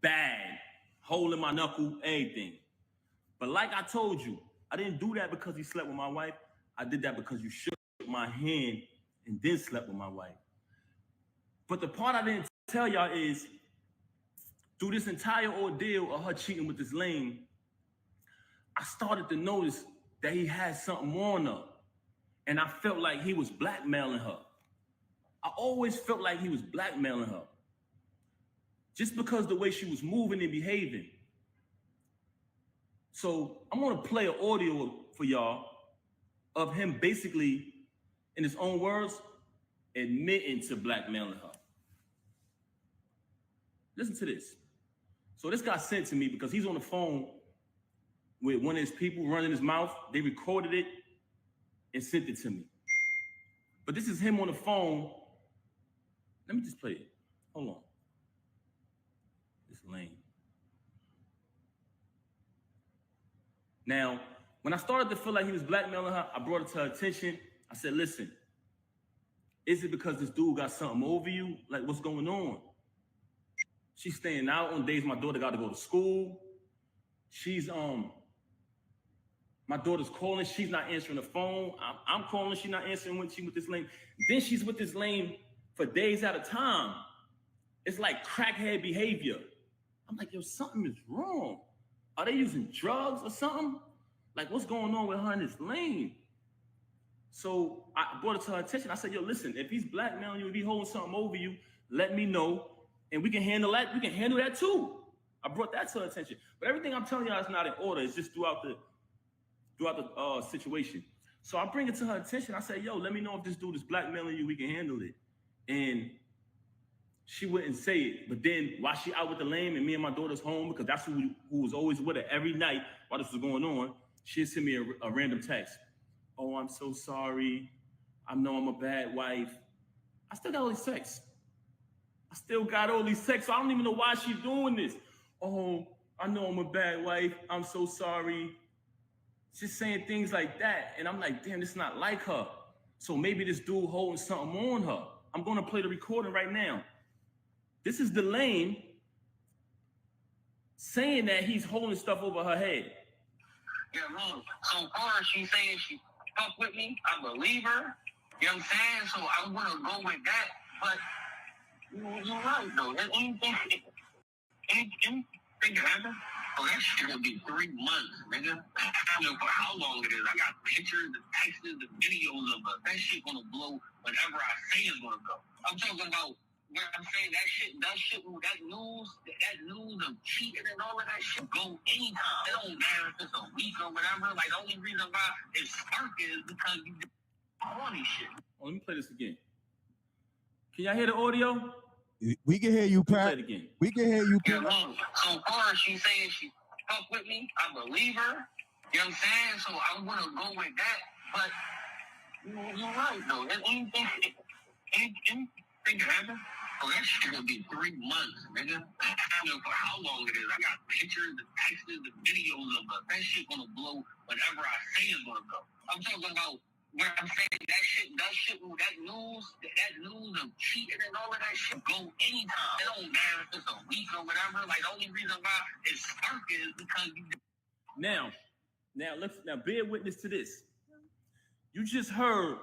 bad, hole in my knuckle, everything. But like I told you, I didn't do that because he slept with my wife. I did that because you shook my hand and then slept with my wife. But the part I didn't tell y'all is, through this entire ordeal of her cheating with this lame, I started to notice that he had something on her. And I felt like he was blackmailing her. I always felt like he was blackmailing her. Just because the way she was moving and behaving. So I'm gonna play an audio for y'all of him basically, in his own words, admitting to blackmailing her. Listen to this. So this got sent to me because he's on the phone with one of his people running his mouth. They recorded it and sent it to me. But this is him on the phone. Let me just play it. Hold on. It's lame. Now, when I started to feel like he was blackmailing her, I brought it to her attention. I said, listen, is it because this dude got something over you? Like, what's going on? She's staying out on days my daughter got to go to school. She's, my daughter's calling. She's not answering the phone. I'm calling. She's not answering when she's with this lame. Then she's with this lame for days at a time. It's like crackhead behavior. I'm like, yo, something is wrong. Are they using drugs or something? Like, what's going on with her and this lame? So I brought it to her attention. I said, yo, listen, if he's blackmailing you, if he's holding something over you, let me know, and we can handle that. We can handle that too. I brought that to her attention. But everything I'm telling y'all is not in order. It's just throughout the situation. So I bring it to her attention. I say, yo, let me know if this dude is blackmailing you. We can handle it. And she wouldn't say it. But then while she out with the lame and me and my daughter's home, because that's who was always with her every night while this was going on, she'd send me a random text. Oh, I'm so sorry. I know I'm a bad wife. I still got all these texts. So I don't even know why she's doing this. Oh, I know I'm a bad wife. I'm so sorry. Just saying things like that. And I'm like, damn, this is not like her. So maybe this dude holding something on her. I'm going to play the recording right now. This is the lame saying that he's holding stuff over her head. Yeah, man. So far, she's saying she fuck with me. I believe her. You know what I'm saying? So I'm going to go with that. But you're right, though. Anything happen? Oh, that shit gonna be 3 months, nigga. I don't know for how long it is. I got pictures, the texts, the videos of it. That shit gonna blow whenever I say it's gonna go. I'm talking about where I'm saying that news of cheating and all of that shit go anytime. It don't matter if it's a week or whatever. Like, the only reason why it's spark is because you do all these shit. Oh, let me play this again. Can y'all hear the audio? We can hear you, Pat. We can hear you, Pat. Yeah, so far, she's saying she fuck with me. I believe her. You know what I'm saying? So I'm going to go with that. But you're right, though. Anything happen? Oh, that shit going to be 3 months, nigga. I don't know for how long it is. I got pictures, the texts, the videos of it. That shit going to blow whenever I say it's going to go. I'm talking about where I'm saying that news of cheating and all of that shit go anytime. It don't matter if it's a week or whatever. Like, the only reason why it's spark is because you. Now bear witness to this. You just heard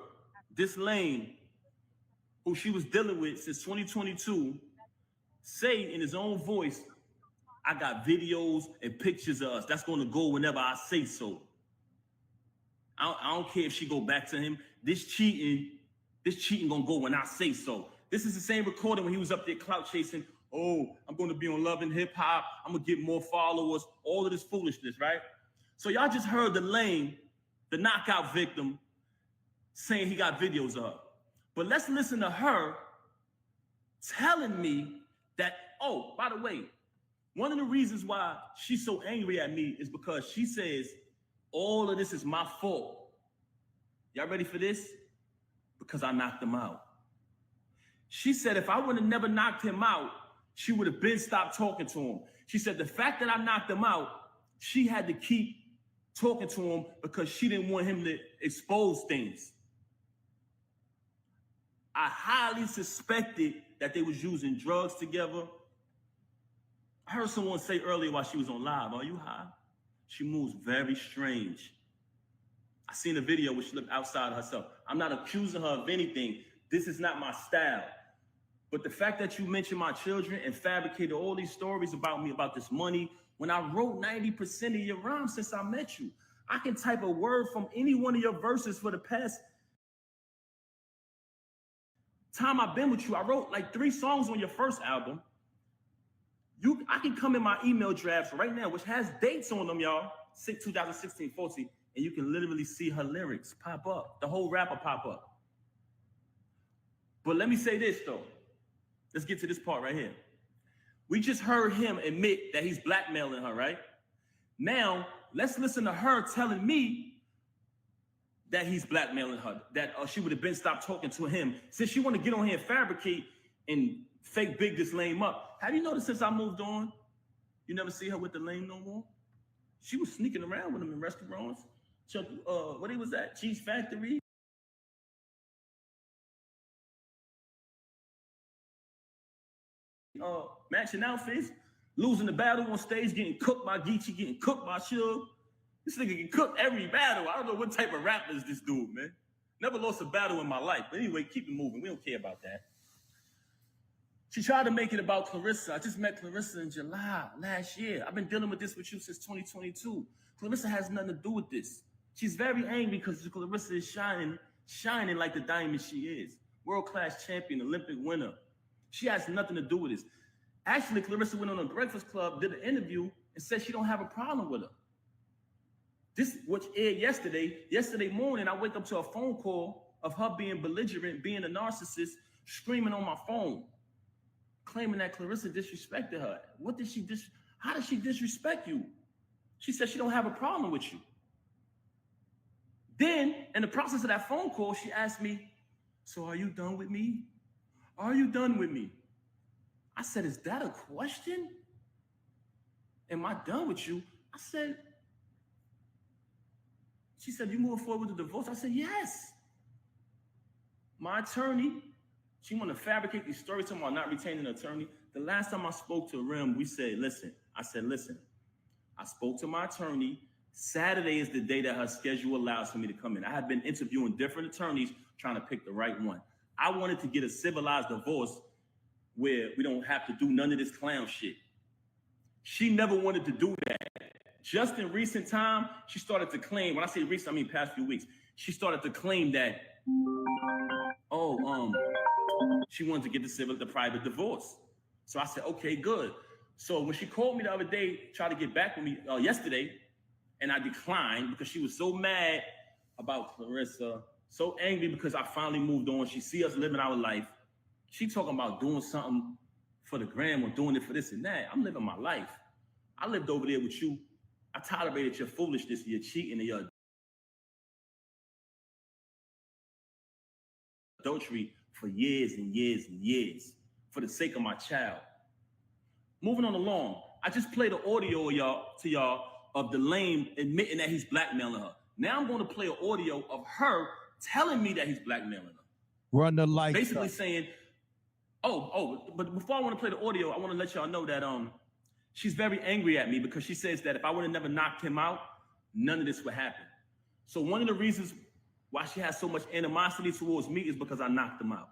this lame, who she was dealing with since 2022, say in his own voice, I got videos and pictures of us. That's going to go whenever I say so. I don't care if she go back to him. This cheating gonna go when I say so. This is the same recording when he was up there clout chasing. Oh, I'm gonna be on Love and Hip Hop. I'm gonna get more followers. All of this foolishness, right? So y'all just heard the lame, the knockout victim, saying he got videos of her. But let's listen to her telling me that, oh, by the way, one of the reasons why she's so angry at me is because she says, all of this is my fault. Y'all ready for this? Because I knocked him out. She said if I would have never knocked him out, she would have been stopped talking to him. She said the fact that I knocked him out, she had to keep talking to him because she didn't want him to expose things. I highly suspected that they was using drugs together. I heard someone say earlier while she was on live, are you high? She moves very strange. I seen a video where she looked outside of herself. I'm not accusing her of anything. This is not my style. But the fact that you mentioned my children and fabricated all these stories about me, about this money, when I wrote 90% of your rhymes since I met you, I can type a word from any one of your verses for the past time I've been with you. I wrote like 3 songs on your first album. I can come in my email drafts right now, which has dates on them, y'all, 2016, 14, and you can literally see her lyrics pop up, the whole rapper pop up. But let me say this, though. Let's get to this part right here. We just heard him admit that he's blackmailing her, right? Now, let's listen to her telling me that he's blackmailing her, that she would have been stopped talking to him. Since she want to get on here and fabricate and fake big this lame up. Have you noticed since I moved on, you never see her with the lame no more? She was sneaking around with him in restaurants. What he was at? Cheese Factory? Matching outfits, losing the battle on stage, getting cooked by Geechee, getting cooked by Suge. This nigga can cook every battle. I don't know what type of rapper is this dude, man. Never lost a battle in my life. But anyway, keep it moving. We don't care about that. She tried to make it about Claressa. I just met Claressa in July last year. I've been dealing with this with you since 2022. Claressa has nothing to do with this. She's very angry because Claressa is shining like the diamond she is. World-class champion, Olympic winner. She has nothing to do with this. Actually, Claressa went on a Breakfast Club, did an interview, and said she don't have a problem with her. This, which aired yesterday. Yesterday morning, I wake up to a phone call of her being belligerent, being a narcissist, screaming on my phone, claiming that Claressa disrespected her. How did she disrespect you? She said she don't have a problem with you. Then, in the process of that phone call, she asked me, so are you done with me? Are you done with me? I said, is that a question? Am I done with you? I said, she said, you moving forward with the divorce? I said, yes. My attorney, she want to fabricate these stories talking about not retaining an attorney. The last time I spoke to Rem, we said, listen. I spoke to my attorney. Saturday is the day that her schedule allows for me to come in. I have been interviewing different attorneys trying to pick the right one. I wanted to get a civilized divorce where we don't have to do none of this clown shit. She never wanted to do that. Just in recent time, she started to claim, when I say recent, I mean past few weeks, she started to claim that, she wanted to get the private divorce. So I said, okay, good. So when she called me the other day, tried to get back with me yesterday, and I declined because she was so mad about Claressa, so angry because I finally moved on. She see us living our life. She talking about doing something for the gram or doing it for this and that. I'm living my life. I lived over there with you. I tolerated your foolishness, your cheating, and your adultery for years and years and years for the sake of my child. Moving on along, I just played an audio to y'all of the lame admitting that he's blackmailing her. Now I'm going to play an audio of her telling me that he's blackmailing her. Run the lights. Basically saying, but before I want to play the audio, I want to let y'all know that she's very angry at me because she says that if I would have never knocked him out, none of this would happen. So one of the reasons why she has so much animosity towards me is because I knocked him out.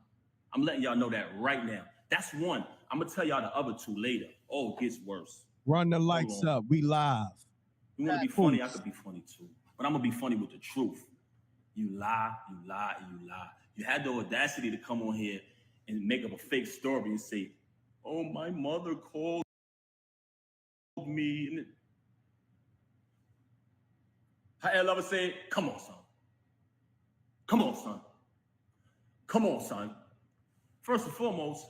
I'm letting y'all know that right now. That's one. I'm going to tell y'all the other two later. Oh, it gets worse. Run the lights up. We live. You want to be funny? I could be funny too. But I'm going to be funny with the truth. You lie, you lie, you lie. You had the audacity to come on here and make up a fake story and say, oh, my mother called me. How lover said, come on, son. Come on, son. Come on, son. First and foremost,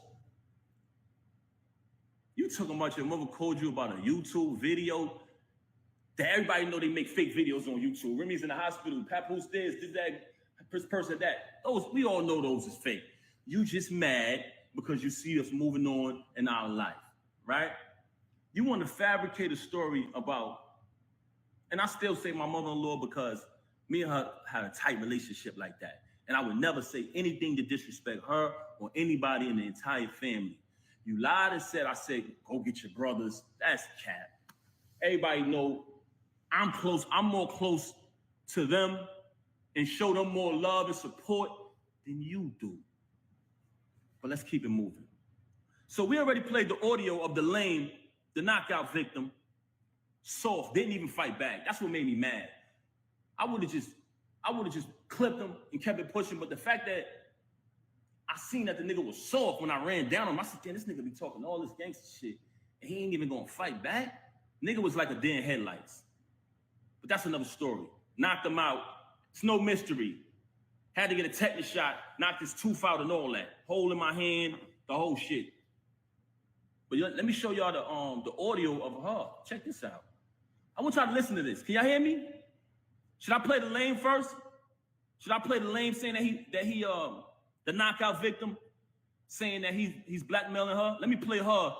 you talking about your mother called you about a YouTube video that everybody know they make fake videos on YouTube. Remy's in the hospital, PAPOOSE this, did that, this person that. Those, we all know those is fake. You just mad because you see us moving on in our life, right? You want to fabricate a story about, and I still say my mother-in-law because me and her had a tight relationship like that. And I would never say anything to disrespect her or anybody in the entire family. You lied and said, I said, go get your brothers. That's cap. Everybody know I'm close. I'm more close to them and show them more love and support than you do. But let's keep it moving. So we already played the audio of the lame, the knockout victim, soft, didn't even fight back. That's what made me mad. I would have just clipped him and kept it pushing, but the fact that I seen that the nigga was soft when I ran down him, I said, damn, this nigga be talking all this gangster shit, and he ain't even gonna fight back? Nigga was like a deer in headlights. But that's another story. Knocked him out. It's no mystery. Had to get a tetanus shot, knocked his tooth out and all that. Hole in my hand, the whole shit. But let me show y'all the audio of her. Check this out. I want y'all to listen to this. Can y'all hear me? Should I play the lame first? Should I play the lame saying that he the knockout victim, saying that he's blackmailing her? Let me play her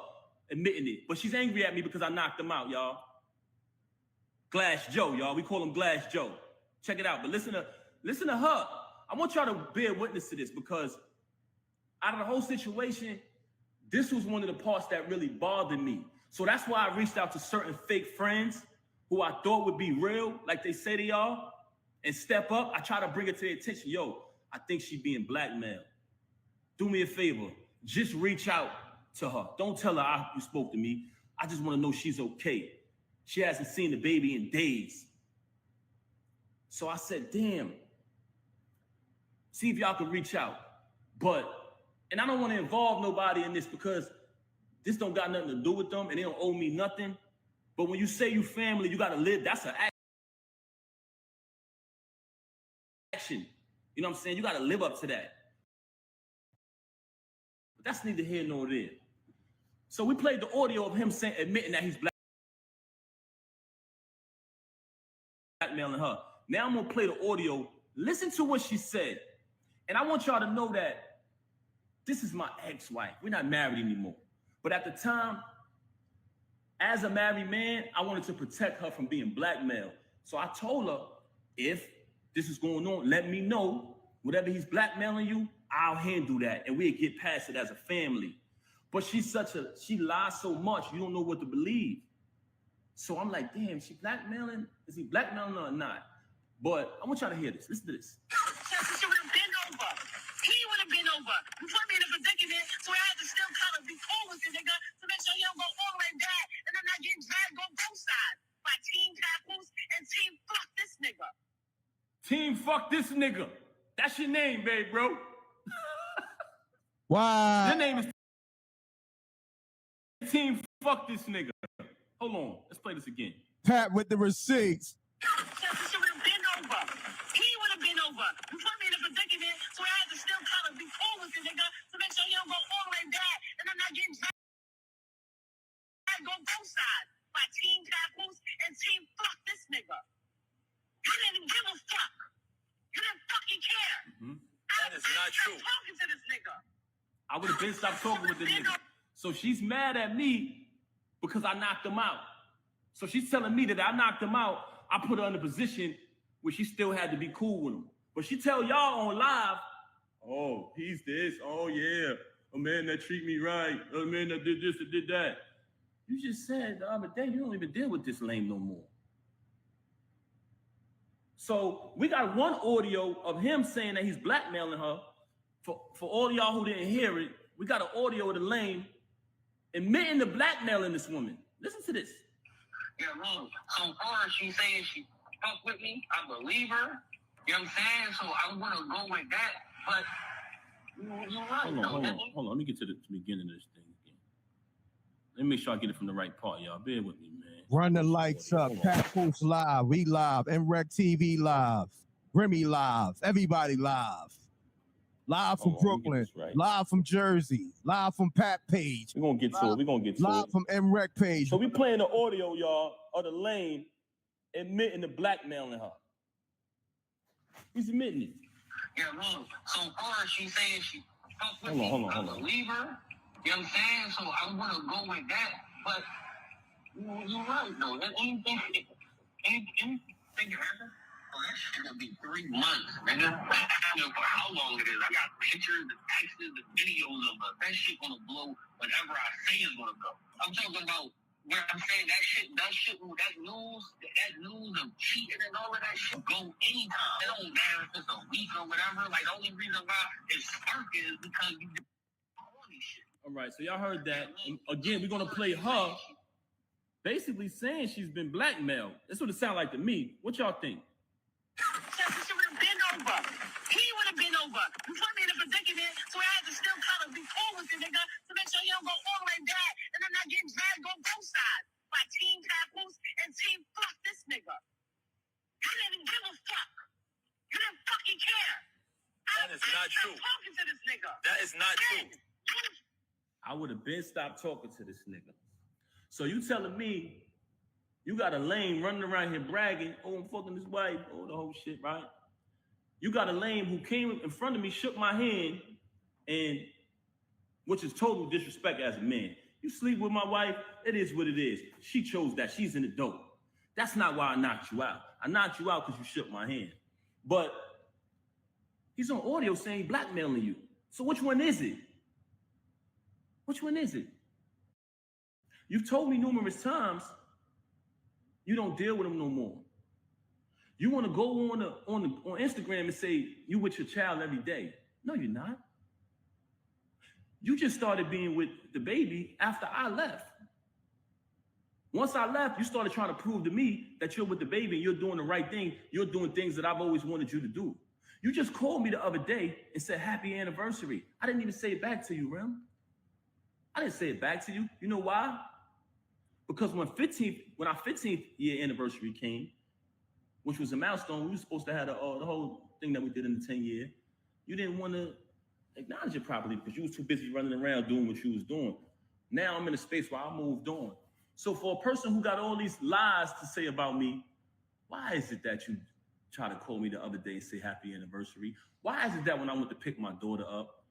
admitting it. But she's angry at me because I knocked him out, y'all. Glass Joe, y'all. We call him Glass Joe. Check it out. But listen to her. I want y'all to bear witness to this because out of the whole situation, this was one of the parts that really bothered me. So that's why I reached out to certain fake friends who I thought would be real, like they say they are, and step up. I try to bring it to their attention. Yo, I think she's being blackmailed. Do me a favor. Just reach out to her. Don't tell her you spoke to me. I just want to know she's okay. She hasn't seen the baby in days. So I said, damn, see if y'all can reach out. And I don't want to involve nobody in this because this don't got nothing to do with them and they don't owe me nothing. But when you say you family, you got to live. That's an action. You know what I'm saying? You got to live up to that. But that's neither here nor there. So we played the audio of him admitting that he's blackmailing her. Now I'm going to play the audio. Listen to what she said. And I want y'all to know that this is my ex-wife. We're not married anymore. But at the time, as a married man, I wanted to protect her from being blackmailed. So I told her, if this is going on, let me know. Whatever he's blackmailing you, I'll handle that. And we'll get past it as a family. But she lies so much, you don't know what to believe. So I'm like, damn, she blackmailing? Is he blackmailing her or not? But I want y'all to hear this. Listen to this. She would have been over. He would have been over. You put me in a predicament, so I had to still kind of be cool with the nigga to make sure he don't go all the way back and I'm not getting dragged on both sides by Team Papoose and Team Fuck This Nigga. Team Fuck This Nigga. That's your name, babe, bro. Wow. Your name is Team Fuck This Nigga. Hold on. Let's play this again. Pat with the receipts. She would have been over. He would have been over. You put me in a predicament, so I had to still kind of be cool with the nigga to make sure he don't go all the way back and I'm not getting dragged on both sides by Team Papoose and Team Fuck This Nigga. You didn't give a fuck. You didn't fucking care. That is not true. Talking to this nigga. I would have been stopped talking with this nigga. So she's mad at me because I knocked him out. So she's telling me that I knocked him out. I put her in a position where she still had to be cool with him. But she tell y'all on live, oh, he's this. Oh, yeah. A man that treat me right. A man that did this and did that. You just said the other day you don't even deal with this lame no more. So we got one audio of him saying that he's blackmailing her. For all y'all who didn't hear it, we got an audio of the lame admitting to blackmailing this woman. Listen to this. Yeah, well, so far as she saying she fuck with me, I believe her. You know what I'm saying? So I'm gonna go with that. But you're right. Hold on. Let me get to the beginning of this thing again. Let me make sure I get it from the right part, y'all. Bear with me, man. Run the lights up. PAPOOSE live. We live. MREC TV live. Remy live. Everybody live. Live from Brooklyn. Right. Live from Jersey. Live from Pat page. We're going to get to it. Live from MREC page. So we playing the audio, y'all, of the lame admitting to blackmailing her. He's admitting it. Yeah, well, so far as she saying she fuck with me, I believe her. You know what I'm saying? So I'm going to go with that. But you're right, though. Anything can happen. Oh, that shit gonna be 3 months, nigga. I don't know for how long it is. I got pictures, the texts, the videos of that shit gonna blow whenever I say it's gonna go. I'm talking about where I'm saying that news of cheating and all of that shit go anytime. It don't matter if it's a week or whatever. Like, the only reason why it's sparking is because you do all these shit. All right, so y'all heard that. And again, we're gonna play her basically saying she's been blackmailed. That's what it sounds like to me. What y'all think? She would have been over. He would have been over. You put me in a predicament, so I had to still kind of be cool with the nigga to make sure he don't go all the way back and I'm not getting dragged on both sides by Team Papoose and Team Fuck this nigga. You didn't give a fuck. You didn't fucking care. That is not true. Talking to this nigga. That is not true. I would have been stopped talking to this nigga. So you telling me you got a lame running around here bragging, oh, I'm fucking this wife, oh, the whole shit, right? You got a lame who came in front of me, shook my hand, and which is total disrespect as a man. You sleep with my wife, it is what it is. She chose that. She's in the dope. That's not why I knocked you out. I knocked you out because you shook my hand. But he's on audio saying he's blackmailing you. So which one is it? Which one is it? You've told me numerous times you don't deal with him no more. You want to go on Instagram and say you with your child every day. No, you're not. You just started being with the baby after I left. Once I left, you started trying to prove to me that you're with the baby and you're doing the right thing. You're doing things that I've always wanted you to do. You just called me the other day and said, happy anniversary. I didn't even say it back to you, Rem. I didn't say it back to you. You know why? Because when our 15th year anniversary came, which was a milestone, we were supposed to have the whole thing that we did in the 10 year. You didn't want to acknowledge it properly because you was too busy running around doing what you was doing. Now I'm in a space where I moved on. So for a person who got all these lies to say about me, why is it that you try to call me the other day and say happy anniversary? Why is it that when I went to pick my daughter up,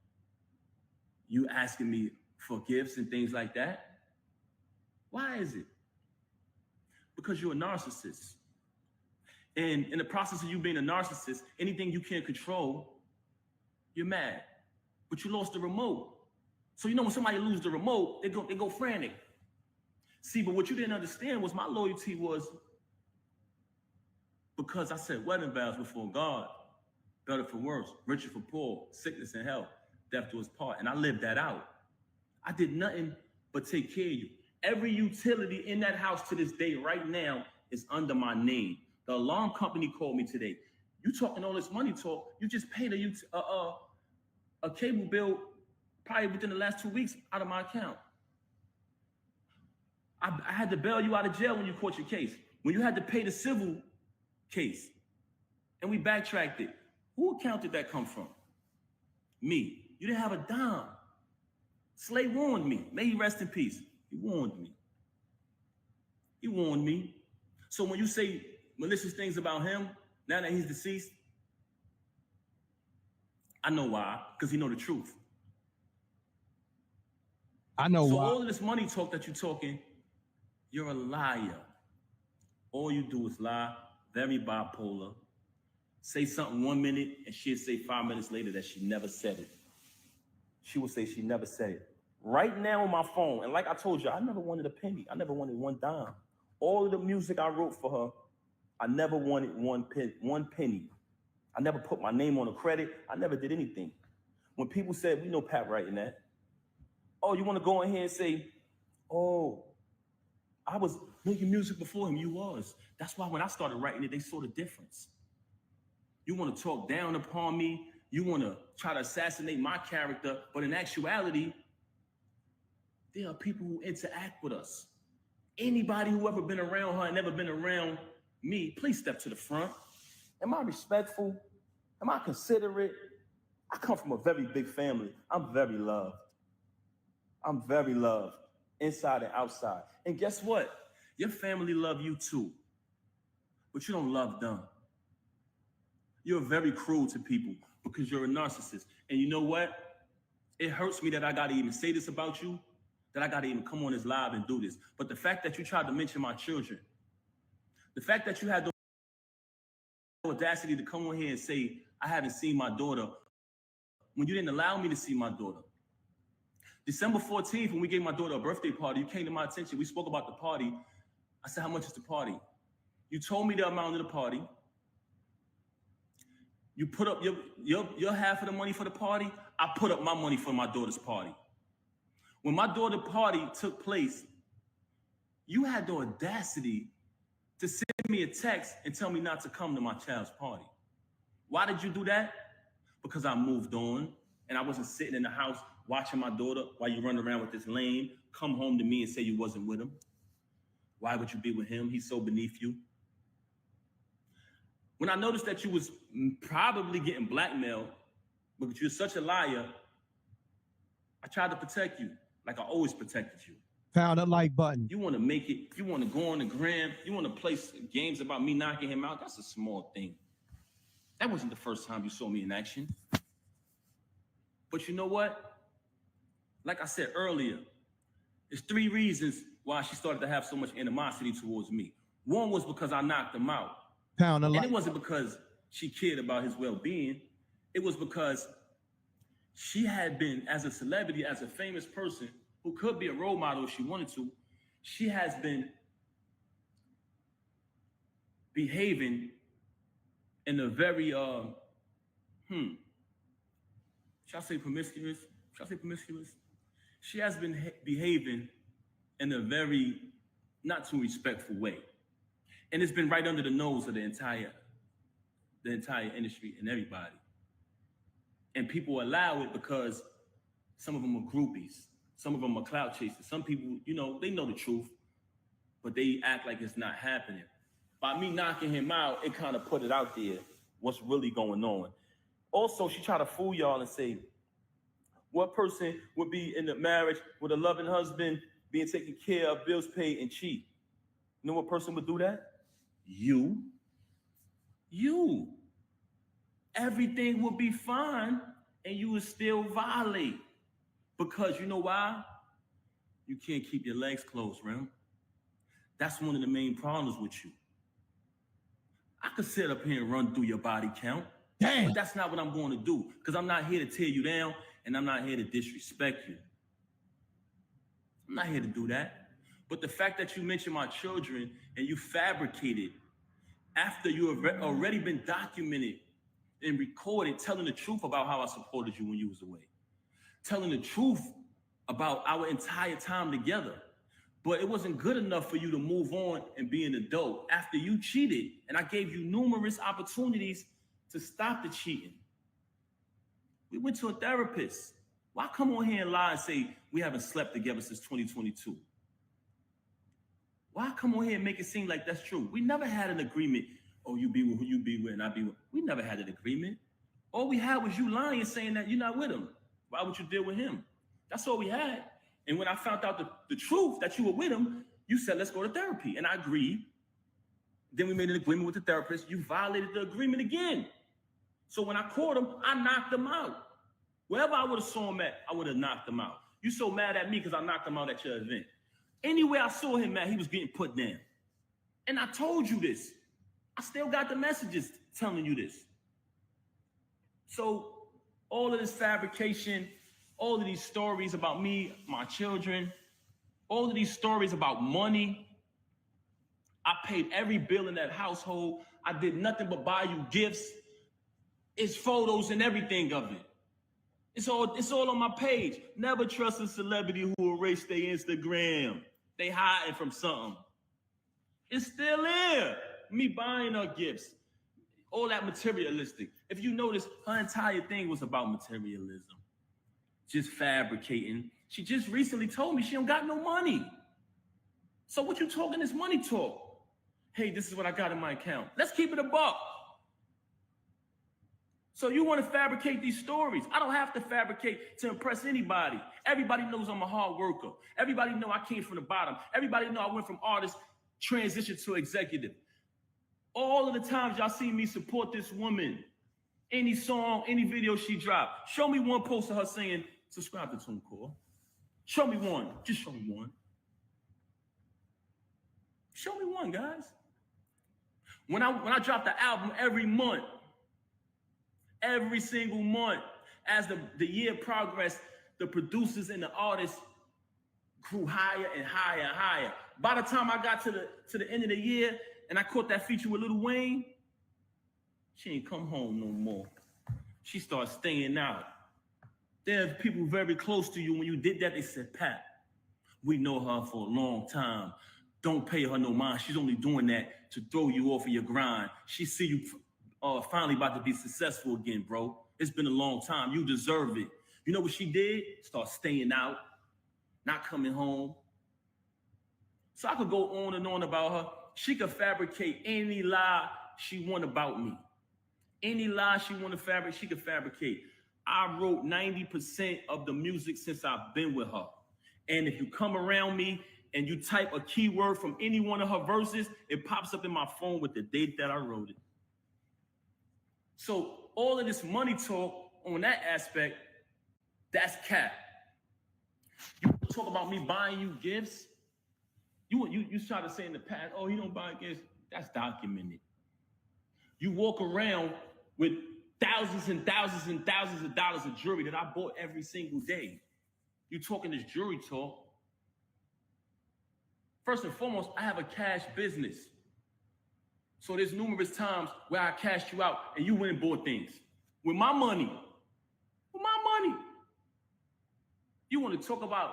you asking me for gifts and things like that? Why is it? Because you're a narcissist. And in the process of you being a narcissist, anything you can't control, you're mad. But you lost the remote. So you know when somebody loses the remote, they go frantic. See, but what you didn't understand was my loyalty was because I said wedding vows before God, better for worse, richer for poor, sickness and health, death to his part. And I lived that out. I did nothing but take care of you. Every utility in that house to this day right now is under my name. The alarm company called me today. You talking all this money talk, you just paid a cable bill probably within the last 2 weeks out of my account. I had to bail you out of jail when you caught your case. When you had to pay the civil case and we backtracked it. Who account did that come from? Me. You didn't have a dime. Slay warned me. May he rest in peace. He warned me. He warned me. So when you say malicious things about him, now that he's deceased, I know why, because he know the truth. I know why. So all of this money talk that you're talking, you're a liar. All you do is lie, very bipolar. Say something 1 minute and she'll say 5 minutes later that she never said it. She will say she never said it. Right now on my phone, and like I told you, I never wanted a penny. I never wanted one dime. All of the music I wrote for her, I never wanted one penny. I never put my name on a credit. I never did anything. When people said, we know Pat writing that. Oh, you want to go in here and say, oh, I was making music before him. You was. That's why when I started writing it, they saw the difference. You want to talk down upon me. You want to try to assassinate my character. But in actuality, there are people who interact with us. Anybody who ever been around her and never been around me, please step to the front. Am I respectful? Am I considerate? I come from a very big family. I'm very loved. I'm very loved, inside and outside. And guess what? Your family love you too, but you don't love them. You're very cruel to people because you're a narcissist. And you know what? It hurts me that I gotta even say this about you, that I gotta even come on this live and do this. But the fact that you tried to mention my children, the fact that you had audacity to come on here and say, I haven't seen my daughter when you didn't allow me to see my daughter. December 14th, when we gave my daughter a birthday party, you came to my attention. We spoke about the party. I said, how much is the party? You told me the amount of the party. You put up your half of the money for the party. I put up my money for my daughter's party. When my daughter's party took place, you had the audacity to send me a text and tell me not to come to my child's party. Why did you do that? Because I moved on and I wasn't sitting in the house watching my daughter while you run around with this lame, come home to me and say you wasn't with him. Why would you be with him? He's so beneath you. When I noticed that you was probably getting blackmailed because you're such a liar, I tried to protect you like I always protected you. Pound that like button. You want to make it, you want to go on the gram, you want to play games about me knocking him out. That's a small thing. That wasn't the first time you saw me in action. But you know what? Like I said earlier, there's 3 reasons why she started to have so much animosity towards me. One was because I knocked him out. Pound and it wasn't because she cared about his well-being. It was because she had been, as a celebrity, as a famous person who could be a role model if she wanted to, she has been behaving in a very, shall I say promiscuous? Shall I say promiscuous? She has been behaving in a very not too respectful way. And it's been right under the nose of the entire industry and everybody. And people allow it because some of them are groupies. Some of them are clout chasers. Some people, you know, they know the truth, but they act like it's not happening. By me knocking him out, it kind of put it out there, what's really going on. Also, she tried to fool y'all and say, what person would be in a marriage with a loving husband, being taken care of, bills paid, and cheat? You know what person would do that? You. Everything would be fine, and you would still violate. Because you know why? You can't keep your legs closed, Rem. That's one of the main problems with you. I could sit up here and run through your body count. Damn. But that's not what I'm going to do, because I'm not here to tear you down, and I'm not here to disrespect you. I'm not here to do that. But the fact that you mentioned my children and you fabricated after you have already been documented and recorded, telling the truth about how I supported you when you was away, telling the truth about our entire time together. But it wasn't good enough for you to move on and be an adult after you cheated. And I gave you numerous opportunities to stop the cheating. We went to a therapist. Why come on here and lie and say we haven't slept together since 2022? Why come on here and make it seem like that's true? We never had an agreement. Oh, you be with who you be with and I be with. We never had an agreement. All we had was you lying, saying that you're not with him. Why would you deal with him? That's all we had. And when I found out the truth that you were with him, you said, let's go to therapy. And I agreed. Then we made an agreement with the therapist. You violated the agreement again. So when I caught him, I knocked him out. Wherever I would have saw him at, I would have knocked him out. You so mad at me because I knocked him out at your event. Anywhere I saw him at, he was getting put down. And I told you this. I still got the messages telling you this. So all of this fabrication, all of these stories about me, my children, all of these stories about money. I paid every bill in that household. I did nothing but buy you gifts. It's photos and everything of it. It's all on my page. Never trust a celebrity who will erase their Instagram. They hiding from something. It's still there. Me buying her gifts. All that materialistic. If you notice, her entire thing was about materialism. Just fabricating. She just recently told me she don't got no money. So what you talking this money talk? Hey, this is what I got in my account. Let's keep it a buck. So you want to fabricate these stories. I don't have to fabricate to impress anybody. Everybody knows I'm a hard worker. Everybody know I came from the bottom. Everybody know I went from artist, transition to executive. All of the times y'all see me support this woman, any song, any video she dropped, show me one post of her saying, subscribe to TuneCore. Show me one. Just show me one. Show me one, guys. When I dropped the album every month, every single month, as the year progressed, the producers and the artists grew higher and higher and higher. By the time I got to the end of the year and I caught that feature with Lil Wayne, she ain't come home no more. She started staying out. There's people very close to you. When you did that, they said, Pat, we know her for a long time. Don't pay her no mind. She's only doing that to throw you off of your grind. She see you finally about to be successful again, bro. It's been a long time. You deserve it. You know what she did? Start staying out, not coming home. So I could go on and on about her. She could fabricate any lie she want about me. Any lie she want to fabricate, she could fabricate. I wrote 90% of the music since I've been with her. And if you come around me and you type a keyword from any one of her verses, it pops up in my phone with the date that I wrote it. So all of this money talk on that aspect, that's cap. You talk about me buying you gifts. You try to say in the past, oh, he don't buy gifts. That's documented. You walk around with thousands and thousands and thousands of dollars of jewelry that I bought every single day. You talking this jewelry talk. First and foremost, I have a cash business. So there's numerous times where I cashed you out and you went and bought things with my money. With my money. You want to talk about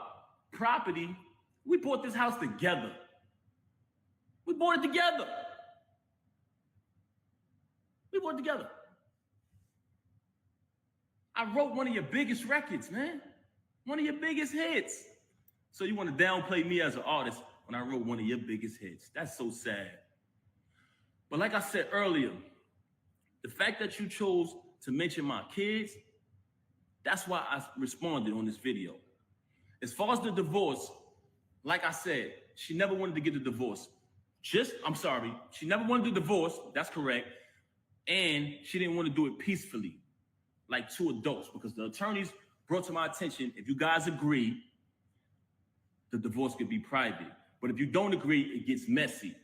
property? We bought this house together. We bought it together. We bought it together. I wrote one of your biggest records, man. One of your biggest hits. So you want to downplay me as an artist when I wrote one of your biggest hits. That's so sad. But like I said earlier, the fact that you chose to mention my kids, that's why I responded on this video. As far as the divorce, like I said, she never wanted to get the divorce. She never wanted the divorce, that's correct. And she didn't want to do it peacefully, like two adults, because the attorneys brought to my attention, if you guys agree, the divorce could be private. But if you don't agree, it gets messy.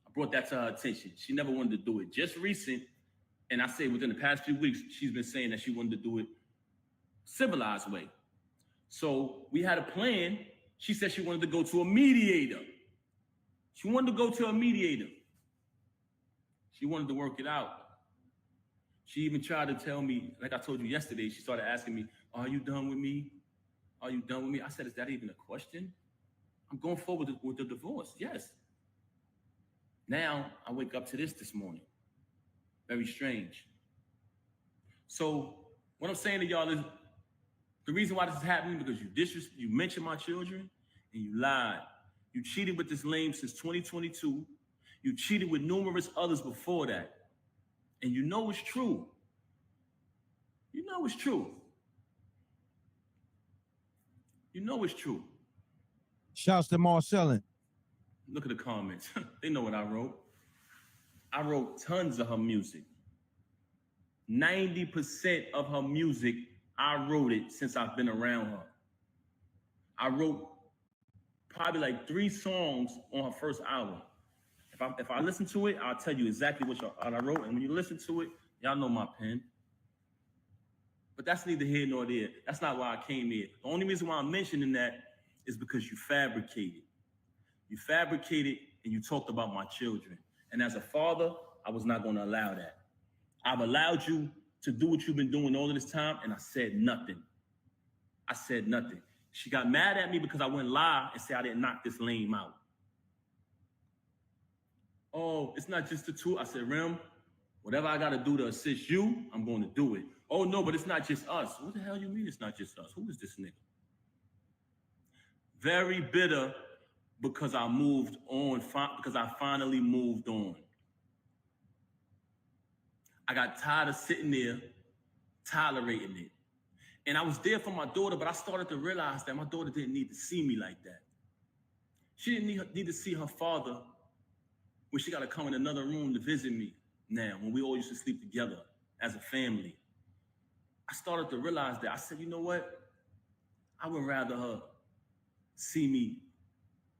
I brought that to her attention. She never wanted to do it. Just recent, and I say within the past few weeks, she's been saying that she wanted to do it civilized way. So we had a plan. She said she wanted to go to a mediator. She wanted to go to a mediator. She wanted to work it out. She even tried to tell me, like I told you yesterday, she started asking me, are you done with me? Are you done with me? I said, is that even a question? I'm going forward with the divorce, yes. Now, I wake up to this morning. Very strange. So, what I'm saying to y'all is, the reason why this is happening because you mentioned my children and you lied. You cheated with this lame since 2022. You cheated with numerous others before that. And you know it's true. You know it's true. You know it's true. Shouts to Marcellin. Look at the comments. They know what I wrote. I wrote tons of her music. 90% of her music, I wrote it since I've been around her. I wrote probably like 3 songs on her first album. If I listen to it, I'll tell you exactly what I wrote. And when you listen to it, y'all know my pen. But that's neither here nor there. That's not why I came here. The only reason why I'm mentioning that is because you fabricated. You fabricated and you talked about my children. And as a father, I was not going to allow that. I've allowed you to do what you've been doing all of this time, and I said nothing. I said nothing. She got mad at me because I went live and said I didn't knock this lame out. Oh, it's not just the two. I said, Rem, whatever I got to do to assist you, I'm going to do it. Oh, no, but it's not just us. What the hell you mean it's not just us? Who is this nigga? Very bitter because I moved on, because I finally moved on. I got tired of sitting there tolerating it. And I was there for my daughter, but I started to realize that my daughter didn't need to see me like that. She didn't need to see her father when she got to come in another room to visit me now, when we all used to sleep together as a family. I started to realize that. I said, you know what? I would rather her see me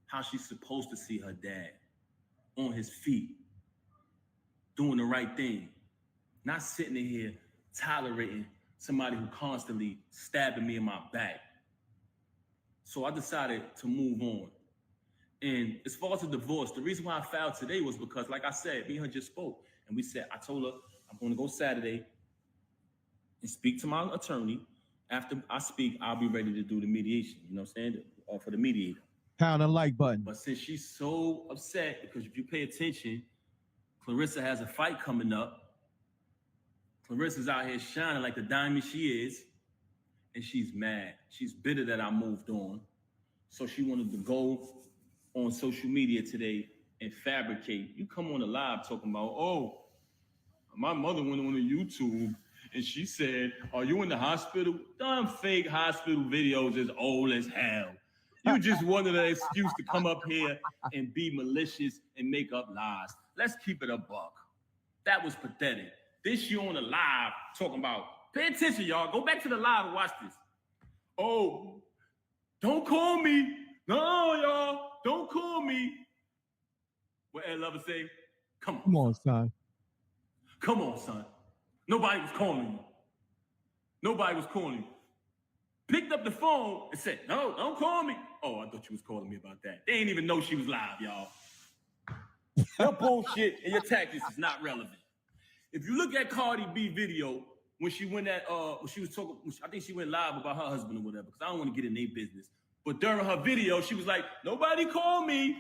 how she's supposed to see her dad, on his feet, doing the right thing, not sitting in here tolerating somebody who constantly stabbing me in my back. So I decided to move on. And as far as the divorce, the reason why I filed today was because, like I said, me and her just spoke. And I told her, I'm going to go Saturday and speak to my attorney. After I speak, I'll be ready to do the mediation, you know what I'm saying? Or for the mediator. Pound the like button. But since she's so upset, because if you pay attention, Clarissa has a fight coming up. Clarissa's out here shining like the diamond she is, and she's mad. She's bitter that I moved on. So she wanted to go on social media today and fabricate. You come on the live talking about, oh, my mother went on the YouTube and she said, are you in the hospital? Them fake hospital videos is old as hell. You just wanted an excuse to come up here and be malicious and make up lies. Let's keep it a buck. That was pathetic. This you on the live talking about, pay attention, y'all. Go back to the live and watch this. Oh, don't call me. No, y'all, don't call me. What Ed Lover say? Come on, son. Come on, son. Nobody was calling you. Nobody was calling you. Picked up the phone and said, no, don't call me. Oh, I thought you was calling me about that. They didn't even know she was live, y'all. Your bullshit and your tactics is not relevant. If you look at Cardi B video, when she went at, when she was talking, I think she went live about her husband or whatever, because I don't want to get in their business. But during her video, she was like, nobody call me.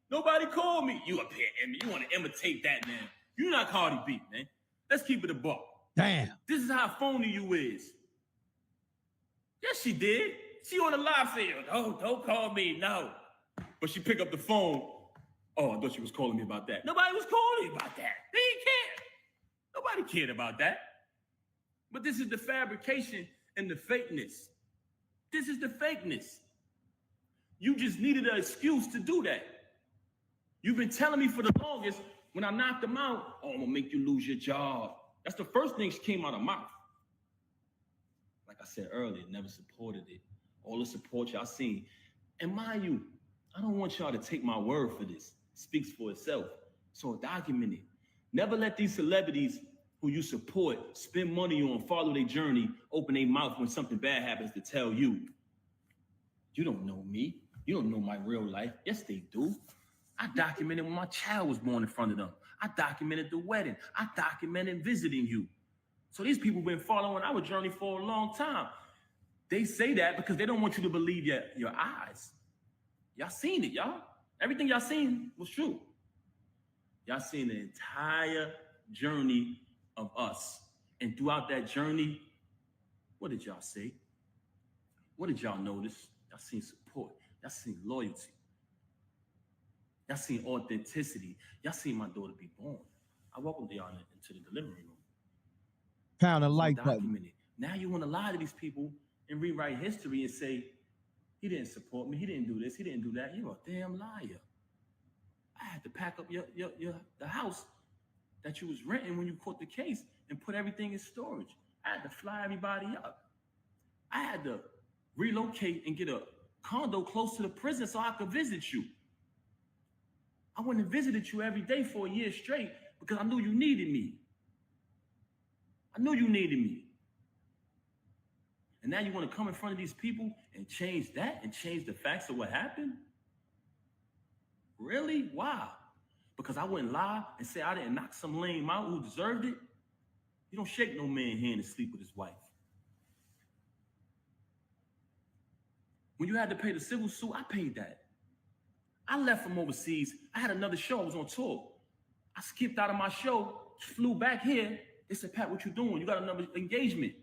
Nobody call me. You up here, and you want to imitate that, man. You're not Cardi B, man. Let's keep it a buck. Damn. This is how phony you is. Yes, she did. She on the live saying, oh, don't call me, no. But she picked up the phone. Oh, I thought she was calling me about that. Nobody was calling me about that. They didn't care. Nobody cared about that. But this is the fabrication and the fakeness. This is the fakeness. You just needed an excuse to do that. You've been telling me for the longest, when I knocked them out, oh, I'm gonna make you lose your job. That's the first thing she came out of her mouth. Like I said earlier, never supported it. All the support y'all seen. And mind you, I don't want y'all to take my word for this. It speaks for itself. So document it. Never let these celebrities who you support spend money on, follow their journey, open their mouth when something bad happens to tell you. You don't know me. You don't know my real life. Yes, they do. I documented when my child was born in front of them. I documented the wedding. I documented visiting you. So these people been following our journey for a long time. They say that because they don't want you to believe your eyes. Y'all seen it, y'all. Everything y'all seen was true. Y'all seen the entire journey of us. And throughout that journey, what did y'all say? What did y'all notice? Y'all seen support. Y'all seen loyalty. Y'all seen authenticity. Y'all seen my daughter be born. I welcomed y'all into the delivery room. Pound a like button. Now you want to lie to these people and rewrite history and say, he didn't support me, he didn't do this, he didn't do that. You're a damn liar. I had to pack up the house that you was renting when you caught the case and put everything in storage. I had to fly everybody up. I had to relocate and get a condo close to the prison so I could visit you. I went and visited you every day for a year straight because I knew you needed me. I knew you needed me. And now you want to come in front of these people and change that and change the facts of what happened? Really? Why? Because I wouldn't lie and say I didn't knock some lame out who deserved it? You don't shake no man's hand to sleep with his wife. When you had to pay the civil suit, I paid that. I left from overseas. I had another show. I was on tour. I skipped out of my show, flew back here. They said, Pat, what you doing? You got another engagement.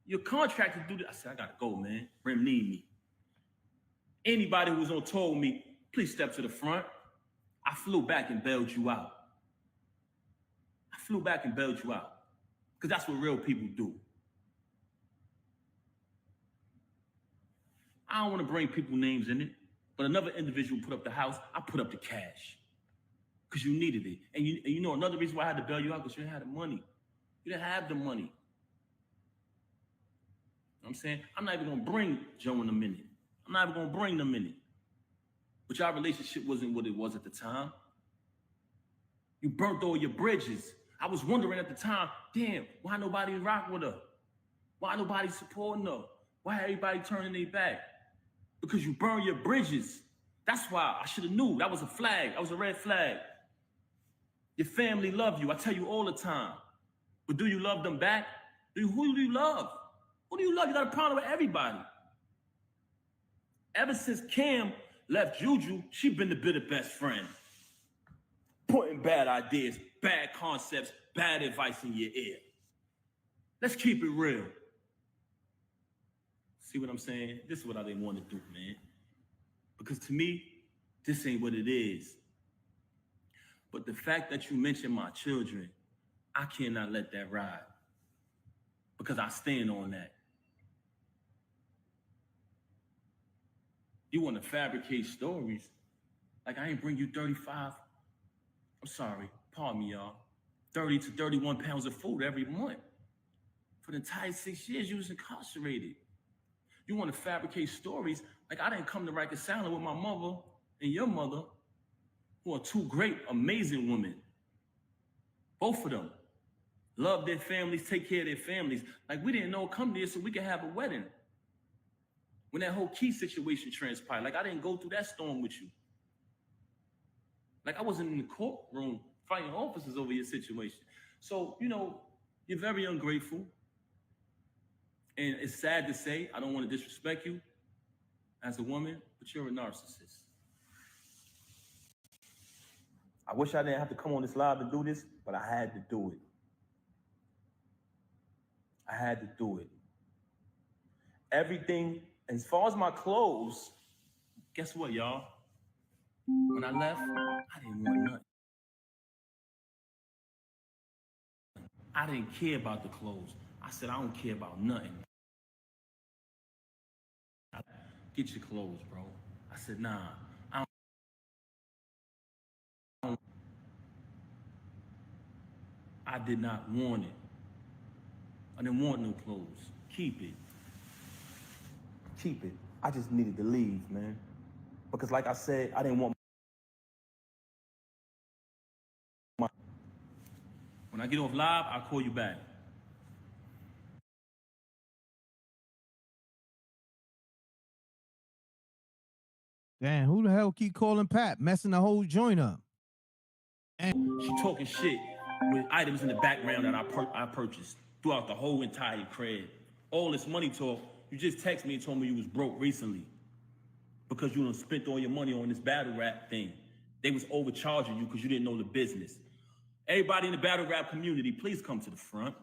You're contracted to do this. I said, I got to go, man. Rem need me. Anybody who was on tour with me, please step to the front. I flew back and bailed you out. I flew back and bailed you out. Because that's what real people do. I don't want to bring people names in it. But another individual put up the house, I put up the cash. Because you needed it. And you know another reason why I had to bail you out, because you didn't have the money. You didn't have the money. You know what I'm saying? I'm not even going to bring Joe in a minute. I'm not even going to bring them in it. But y'all relationship wasn't what it was at the time. You burnt all your bridges. I was wondering at the time, damn, why nobody rock with her? Why nobody supporting her? Why everybody turning their back? Because you burn your bridges. That's why I should have knew. That was a flag. That was a red flag. Your family love you. I tell you all the time. But do you love them back? Who do you love? Who do you love? You got a problem with everybody. Ever since Cam left Juju, she been the bitter best friend. Putting bad ideas, bad concepts, bad advice in your ear. Let's keep it real. See what I'm saying? This is what I didn't want to do, man. Because to me, this ain't what it is. But the fact that you mentioned my children, I cannot let that ride. Because I stand on that. You want to fabricate stories? Like I ain't bring you 35, I'm sorry, pardon me, y'all, 30 to 31 pounds of food every month. For the entire 6 years, you was incarcerated. You want to fabricate stories like I didn't come to reconcile with my mother and your mother, who are two great, amazing women. Both of them love their families, take care of their families. Like we didn't know come there so we could have a wedding. When that whole key situation transpired, like I didn't go through that storm with you. Like I wasn't in the courtroom fighting officers over your situation. So, you know, you're very ungrateful. And it's sad to say, I don't want to disrespect you as a woman, but you're a narcissist. I wish I didn't have to come on this live and do this, but I had to do it. I had to do it. Everything, as far as my clothes, guess what, y'all? When I left, I didn't want nothing. I didn't care about the clothes. I said, I don't care about nothing. Get your clothes, bro. I said, nah, I did not want it. I didn't want no clothes. Keep it. Keep it. I just needed to leave, man. Because like I said, I didn't want my... When I get off live, I'll call you back. Damn, who the hell keep calling Pat, messing the whole joint up? And she talking shit with items in the background that I purchased throughout the whole entire crib. All this money talk, you just texted me and told me you was broke recently because you done spent all your money on this battle rap thing. They was overcharging you because you didn't know the business. Everybody in the battle rap community, please come to the front.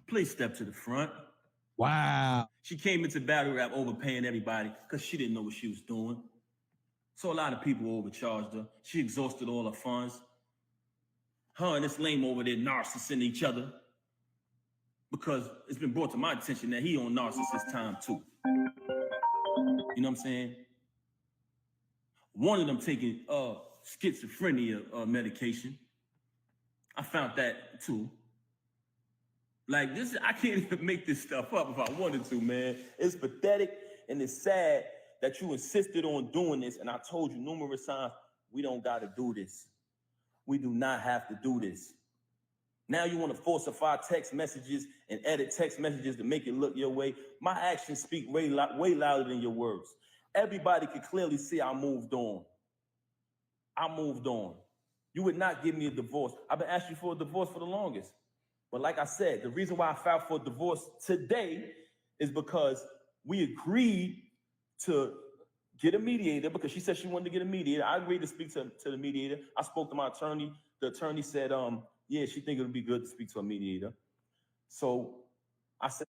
Please step to the front. Wow. She came into battle rap overpaying everybody because she didn't know what she was doing. So a lot of people overcharged her. She exhausted all her funds. Her and this lame over there narcissisting each other because it's been brought to my attention that he on narcissist time too. You know what I'm saying? One of them taking schizophrenia medication. I found that too. Like this, I can't even make this stuff up if I wanted to, man. It's pathetic and it's sad that you insisted on doing this. And I told you numerous times, we don't got to do this. We do not have to do this. Now you want to falsify text messages and edit text messages to make it look your way. My actions speak way louder than your words. Everybody could clearly see I moved on. I moved on. You would not give me a divorce. I've been asking you for a divorce for the longest. But like I said, the reason why I filed for a divorce today is because we agreed to get a mediator because she said she wanted to get a mediator. I agreed to speak to the mediator. I spoke to my attorney. The attorney said, yeah, she think it would be good to speak to a mediator. So I said,